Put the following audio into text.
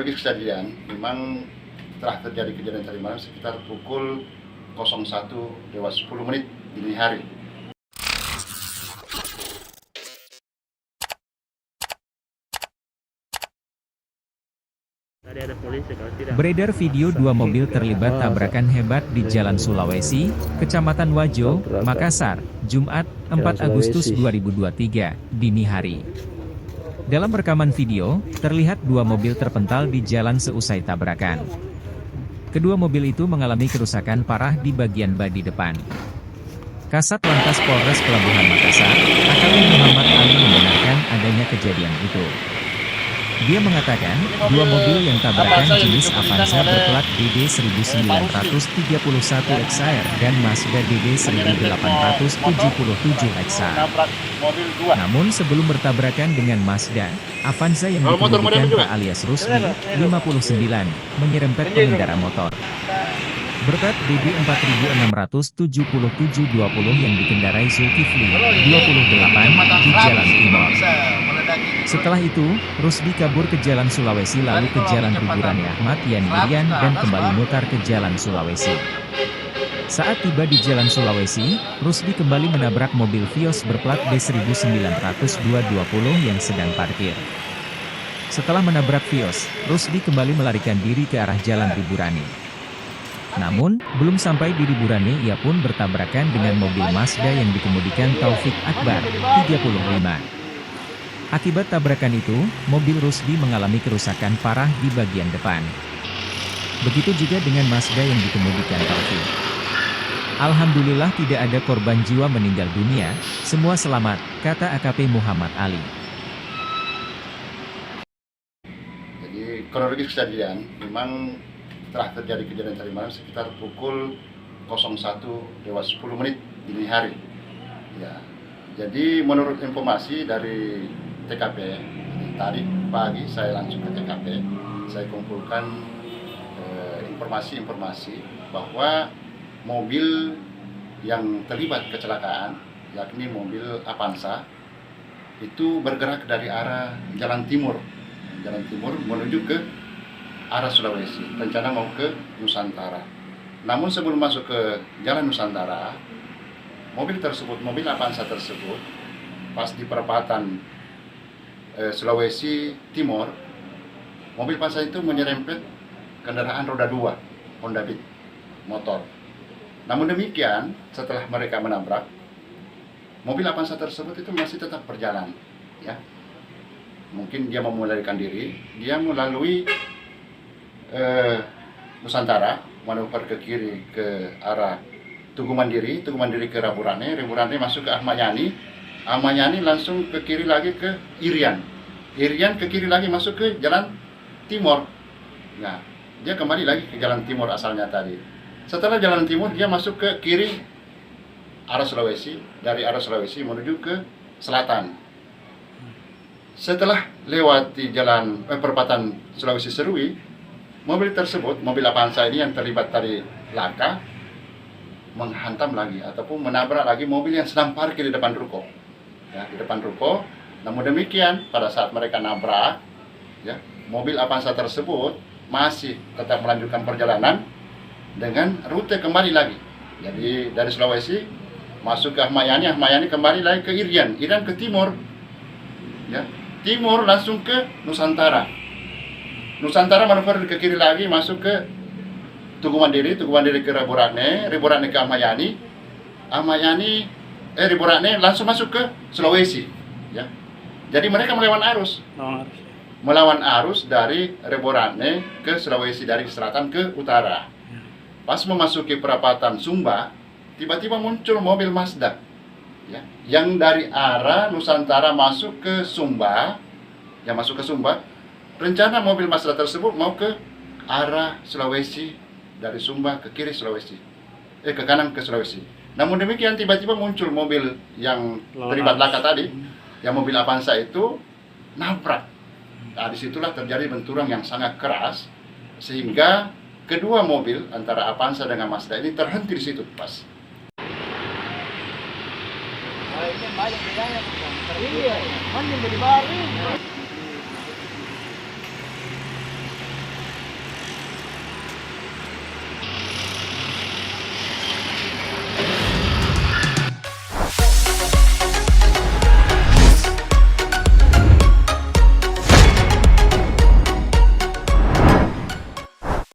kronologis kejadian, memang telah terjadi kejadian tadi malam sekitar pukul 01.10 dini hari. Beredar video dua mobil terlibat tabrakan hebat di Jalan Sulawesi, Kecamatan Wajo, Makassar, Jumat, 4 Agustus 2023, dini hari. Dalam rekaman video, terlihat dua mobil terpental di jalan seusai tabrakan. Kedua mobil itu mengalami kerusakan parah di bagian bodi depan. Kasat Lantas Polres Pelabuhan Makassar, AKP Muhammad Ali membenarkan adanya kejadian itu. Dia mengatakan, dua mobil yang tabrakan jenis Avanza berplat DD 1931 XR dan Mazda DD 1877 XR. Namun sebelum bertabrakan dengan Mazda, Avanza yang dikemudikan Pak alias Rusdi, 59, menyerempet pengendara motor. Berplat DD 467720 yang dikendarai Zulkifli, 28, di Jalan Timur. Setelah itu, Rusdi kabur ke Jalan Sulawesi lalu ke Jalan Riburannya Ahmad Yani Irian dan kembali mutar ke Jalan Sulawesi. Saat tiba di Jalan Sulawesi, Rusdi kembali menabrak mobil Vios berplat D1900220 yang sedang parkir. Setelah menabrak Vios, Rusdi kembali melarikan diri ke arah Jalan Riburani. Namun, belum sampai di Riburani ia pun bertabrakan dengan mobil Mazda yang dikemudikan Taufik Akbar, 35. Akibat tabrakan itu, mobil Rusdi mengalami kerusakan parah di bagian depan. Begitu juga dengan Mazda yang dikemudikan Taufik. Alhamdulillah tidak ada korban jiwa meninggal dunia, semua selamat, kata AKP Muhammad Ali. Jadi kronologis kejadian, memang telah terjadi kejadian tadi malam sekitar pukul 01.10 dini hari. Ya, jadi menurut informasi dari TKP, tadi pagi saya langsung ke TKP, saya kumpulkan informasi bahwa mobil yang terlibat kecelakaan, yakni mobil Avanza, itu bergerak dari arah Jalan Timur menuju ke arah Sulawesi, rencana mau ke Nusantara. Namun sebelum masuk ke Jalan Nusantara, mobil Avanza tersebut, pas di perempatan Sulawesi Timur, mobil Avanza itu menyerempet kendaraan roda 2 Honda Beat motor. Namun demikian, setelah mereka menabrak, mobil Avanza tersebut itu masih tetap berjalan, ya. Mungkin dia mau melarikan diri, dia melalui Nusantara, manuver ke kiri ke arah Tugu Mandiri ke Riburane masuk ke Ahmad Yani langsung ke kiri lagi ke Irian ke kiri lagi masuk ke Jalan Timur. Nah, dia kembali lagi ke Jalan Timur asalnya tadi. Setelah Jalan Timur, dia masuk ke kiri arah Sulawesi, dari arah Sulawesi menuju ke selatan. Setelah lewati jalan perempatan Sulawesi Serui, mobil tersebut, mobil Avanza ini yang terlibat tadi laka, menghantam lagi ataupun menabrak lagi mobil yang sedang parkir di depan ruko. Ya, di depan ruko. Namun demikian, pada saat mereka nabrak, ya, mobil Avanza tersebut masih tetap melanjutkan perjalanan dengan rute kembali lagi. Jadi dari Sulawesi masuk ke Ahmad Yani kembali lagi ke Irian ke timur. Ya, timur langsung ke Nusantara manuver ke kiri lagi masuk ke Tugu Mandiri ke Riburane ke Ahmad Yani, Riburane langsung masuk ke Sulawesi, ya. Jadi mereka melawan arus dari Riburane ke Sulawesi, dari selatan ke utara. Pas memasuki perapatan Sumba, tiba-tiba muncul mobil Mazda, ya, yang dari arah Nusantara masuk ke Sumba, rencana mobil Mazda tersebut mau ke arah Sulawesi, dari Sumba ke kiri Sulawesi, ke kanan ke Sulawesi. Namun demikian tiba-tiba muncul mobil yang terlibat laka tadi, yang mobil Avanza itu nabrak. Nah, disitulah terjadi benturan yang sangat keras, sehingga kedua mobil antara Avanza dengan Mazda ini terhenti di situ pas. Ini banyak bedanya, bukan? Iya, kan jadi baru.